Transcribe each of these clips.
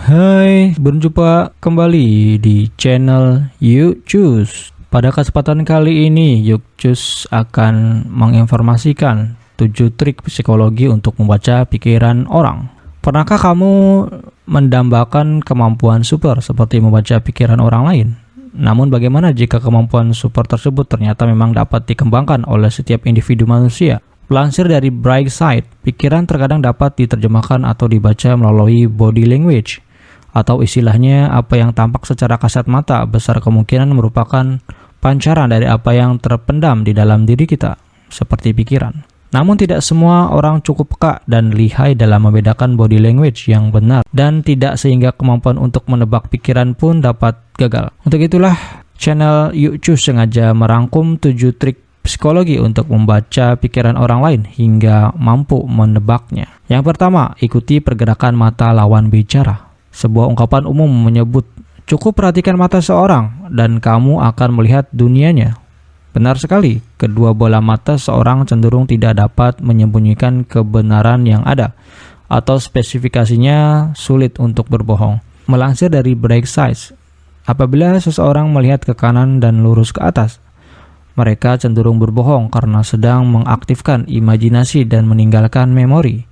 Hai, berjumpa kembali di channel Yuk Cus. Pada kesempatan kali ini, Yuk Cus akan menginformasikan 7 trik psikologi untuk membaca pikiran orang. Pernahkah kamu mendambakan kemampuan super seperti membaca pikiran orang lain? Namun bagaimana jika kemampuan super tersebut ternyata memang dapat dikembangkan oleh setiap individu manusia? Lansir dari Brightside, pikiran terkadang dapat diterjemahkan atau dibaca melalui body language, atau istilahnya apa yang tampak secara kasat mata besar kemungkinan merupakan pancaran dari apa yang terpendam di dalam diri kita, seperti pikiran. Namun tidak semua orang cukup peka dan lihai dalam membedakan body language yang benar, dan tidak sehingga kemampuan untuk menebak pikiran pun dapat gagal. Untuk itulah, channel Yuk Cus sengaja merangkum 7 trik psikologi untuk membaca pikiran orang lain hingga mampu menebaknya. Yang pertama, ikuti pergerakan mata lawan bicara. Sebuah ungkapan umum menyebut, cukup perhatikan mata seorang dan kamu akan melihat dunianya. Benar sekali, kedua bola mata seorang cenderung tidak dapat menyembunyikan kebenaran yang ada, atau spesifikasinya sulit untuk berbohong. Melansir dari Brightside, apabila seseorang melihat ke kanan dan lurus ke atas, mereka cenderung berbohong karena sedang mengaktifkan imajinasi dan meninggalkan memori.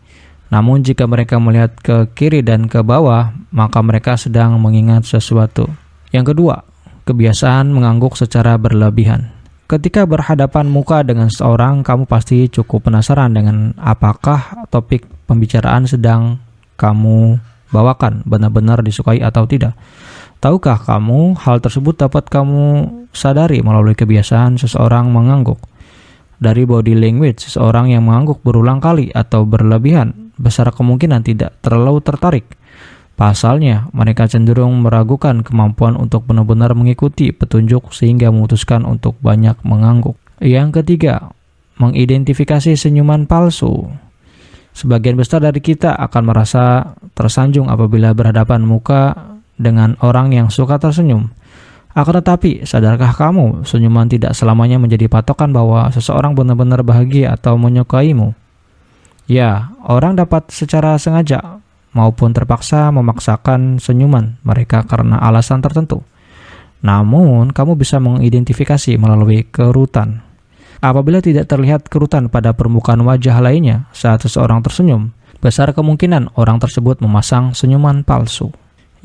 Namun jika mereka melihat ke kiri dan ke bawah, maka mereka sedang mengingat sesuatu. Yang kedua, kebiasaan mengangguk secara berlebihan. Ketika berhadapan muka dengan seorang, kamu pasti cukup penasaran dengan apakah topik pembicaraan sedang kamu bawakan benar-benar disukai atau tidak. Tahukah kamu hal tersebut dapat kamu sadari melalui kebiasaan seseorang mengangguk? Dari body language, seseorang yang mengangguk berulang kali atau berlebihan besar kemungkinan tidak terlalu tertarik. Pasalnya, mereka cenderung meragukan kemampuan untuk benar-benar mengikuti petunjuk sehingga memutuskan untuk banyak mengangguk. Yang ketiga, mengidentifikasi senyuman palsu. Sebagian besar dari kita akan merasa tersanjung apabila berhadapan muka dengan orang yang suka tersenyum. Akan tetapi, sadarkah kamu, senyuman tidak selamanya menjadi patokan bahwa seseorang benar-benar bahagia atau menyukaimu? Ya, orang dapat secara sengaja maupun terpaksa memaksakan senyuman mereka karena alasan tertentu. Namun, kamu bisa mengidentifikasi melalui kerutan. Apabila tidak terlihat kerutan pada permukaan wajah lainnya saat seseorang tersenyum, besar kemungkinan orang tersebut memasang senyuman palsu.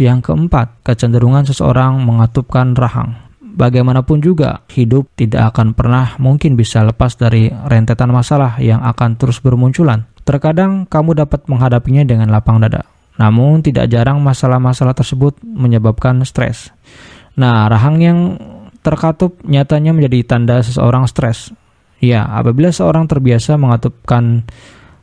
Yang keempat, kecenderungan seseorang mengatupkan rahang. Bagaimanapun juga, hidup tidak akan pernah mungkin bisa lepas dari rentetan masalah yang akan terus bermunculan. Terkadang kamu dapat menghadapinya dengan lapang dada. Namun tidak jarang masalah-masalah tersebut menyebabkan stres. Nah, rahang yang terkatup nyatanya menjadi tanda seseorang stres. Ya, apabila seorang terbiasa mengatupkan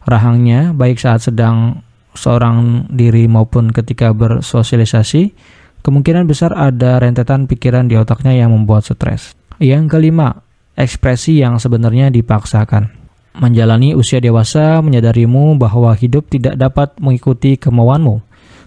rahangnya baik saat sedang seorang diri maupun ketika bersosialisasi, kemungkinan besar ada rentetan pikiran di otaknya yang membuat stres. Yang kelima, ekspresi yang sebenarnya dipaksakan. Menjalani usia dewasa menyadarimu bahwa hidup tidak dapat mengikuti kemauanmu,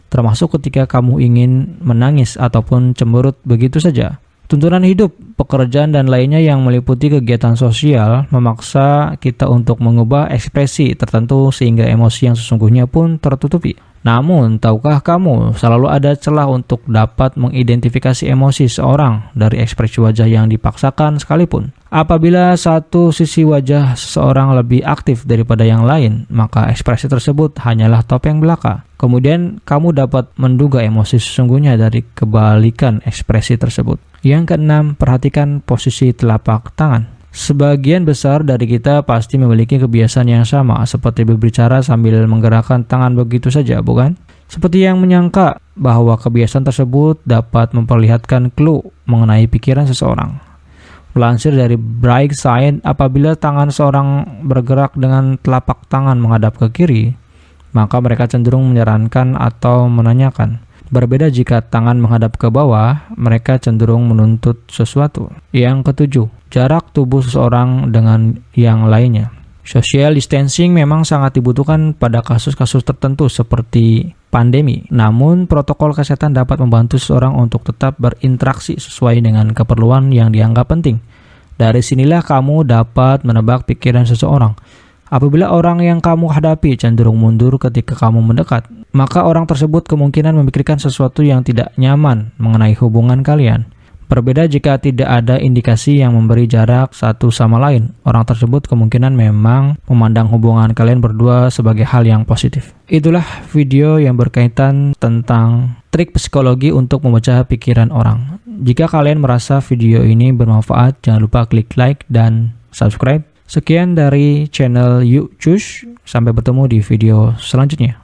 termasuk ketika kamu ingin menangis ataupun cemberut begitu saja. Tuntunan hidup, pekerjaan, dan lainnya yang meliputi kegiatan sosial memaksa kita untuk mengubah ekspresi tertentu sehingga emosi yang sesungguhnya pun tertutupi. Namun, tahukah kamu, selalu ada celah untuk dapat mengidentifikasi emosi seorang dari ekspresi wajah yang dipaksakan sekalipun. Apabila satu sisi wajah seseorang lebih aktif daripada yang lain, maka ekspresi tersebut hanyalah topeng belaka. Kemudian, kamu dapat menduga emosi sesungguhnya dari kebalikan ekspresi tersebut. Yang keenam, perhatikan posisi telapak tangan. Sebagian besar dari kita pasti memiliki kebiasaan yang sama, seperti berbicara sambil menggerakkan tangan begitu saja, bukan? Seperti yang menyangka bahwa kebiasaan tersebut dapat memperlihatkan clue mengenai pikiran seseorang. Melansir dari Brightside, apabila tangan seorang bergerak dengan telapak tangan menghadap ke kiri, maka mereka cenderung menyarankan atau menanyakan. Berbeda jika tangan menghadap ke bawah, mereka cenderung menuntut sesuatu. Yang ketujuh, jarak tubuh seseorang dengan yang lainnya. Social distancing memang sangat dibutuhkan pada kasus-kasus tertentu seperti pandemi. Namun, protokol kesehatan dapat membantu seseorang untuk tetap berinteraksi sesuai dengan keperluan yang dianggap penting. Dari sinilah kamu dapat menebak pikiran seseorang. Apabila orang yang kamu hadapi cenderung mundur ketika kamu mendekat, maka orang tersebut kemungkinan memikirkan sesuatu yang tidak nyaman mengenai hubungan kalian. Berbeda jika tidak ada indikasi yang memberi jarak satu sama lain. Orang tersebut kemungkinan memang memandang hubungan kalian berdua sebagai hal yang positif. Itulah video yang berkaitan tentang trik psikologi untuk memecah pikiran orang. Jika kalian merasa video ini bermanfaat, jangan lupa klik like dan subscribe. Sekian dari channel Yuk Cus. Sampai bertemu di video selanjutnya.